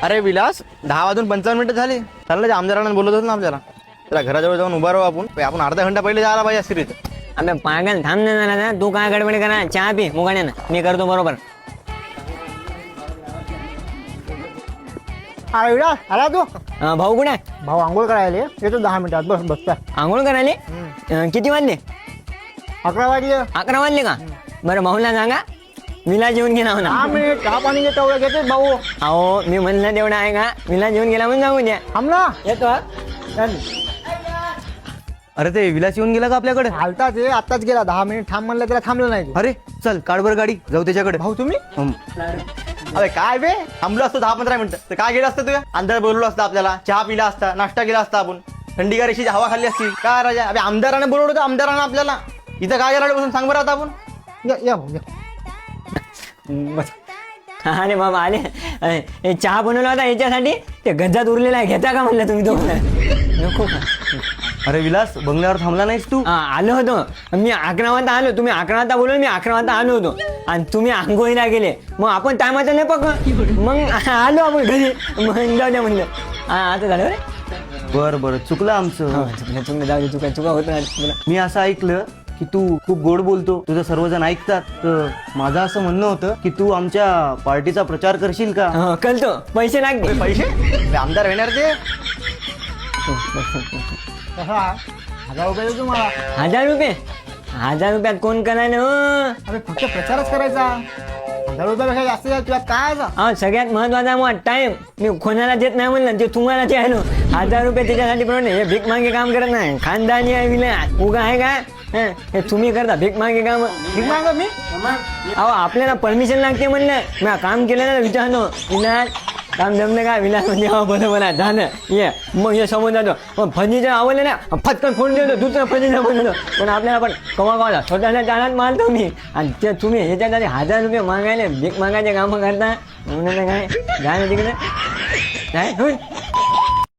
अरे विलास 10 वाजून 55 मिनिटं झाली. चाललं आमदारांना बोलत होतो ना आपल्याला. त्याला घराजवळ जाऊन उभा राहू आपण अर्धा घंटा पहिले जायला पाहिजे सिरीत. अबे पागल थांब ना, तू काय गडबड करा, चहा पी मुगाण्यानं, मी करतो बरोबर. अरे विलास आला तू? भाऊ कुठे? भाऊ आंघोळ करायला येतो 10 मिनिटात. बस बसता. आंघोळ करायले? किती वाजले? 11 वाजले. 11 वाजले का? बरं भाऊला सांगा विलास येऊन गेला म्हणा. 10 मिनिट चहा पाणी तेवढं घेते भाऊ. अहो मी म्हणलं तेवढं आहे का? विलास येऊन गेला म्हणून सांगू द्या. थांब ना. येतो हा. चल. अरे ते विलास येऊन गेला का आपल्याकडे? आलता ते आत्ताच गेला. 10 मिनिट थांब म्हणलं त्याला थांबलं नाही. अरे चल काढ बरं गाडी, जाऊ त्याच्याकडे. भाऊ तुम्ही? अरे काय बे, थांबलो असतो 10-15 मिनिटं तर काय गेलं असतं तुझ्या? अंदर बोललो असतं, आपल्याला चहा पिला असता, नाश्ता केला असता, आपण थंडीगार अशी हवा खाल्ली असती. काय राजा, अबे आमदाराने बोलवलं होतं आमदारानं आपल्याला. इथं काय गेला बसून सांग बरं आता आपण. या भाऊ या. बस. अरे बाबा आले. हे चहा बनवला होता याच्यासाठी, ते गंजात उरलेला आहे, घेता का म्हणलं तुम्ही दोघं? नको का? अरे विलास बंगल्यावर थांबला नाहीस तू? आलो होतो मी 11 वाजता आलो. तुम्ही 11 वाजता बोलवलं, मी 11 वाजता आलो होतो आणि तुम्ही आंघोळीला गेले. मग आपण टायमाचं नाही पक मग आलो आपण घरी. मग जाऊ द्या म्हणलं. आता झालं रे. बरं चुकलं आमचं. चुकलं जाऊ दे. चुका होत नाही. मी असं ऐकलं की तू खूप गोड बोलतो, तुझं सर्वजण ऐकतात. तर माझं असं म्हणणं होतं की तू आमच्या पार्टीचा प्रचार करशील का? कळतो. पैसे लागते. पैसे? ते आमदार येणार ते. कसा 1000 रुपये देतो तुम्हाला. 1000 रुपये? 1000 रुपयात कोण करायला हो? अरे फक्त प्रचारच करायचा. 1000 रुपयापेक्षा जास्त आहे तुला काय आहे? सगळ्यात महत्वाचा मग टाइम. मी कोणाला देत नाही म्हणलं, ते तुम्हाला ते आहे ना. 1000 रुपये त्याच्यासाठी पण हे भीक मागे काम करत नाही. खानदानी आहे विलास, उगा आहे का? हे तुम्ही करता भीक मागे काम. भीक मागा मी? अहो आपल्याला परमिशन लागते म्हणलं. मी काम केलं ना, विचारलो विलास काम जमलं का? विलास म्हणजे हो बरोबर आहे, झालं ये. मग हे समोर जातो. मग फर्निचर आवडलं ना, फटकन फोडून देतो, दुसरं फर्निचर बनवलं. पण आपल्याला पण कमावाला स्वतःच्या जाण्यात मारतो मी. आणि ते तुम्ही ह्याच्यासाठी 1000 रुपये मागायला, भीक मागायचे कामं करता. म्हणून काय जाय ना तिकडे काय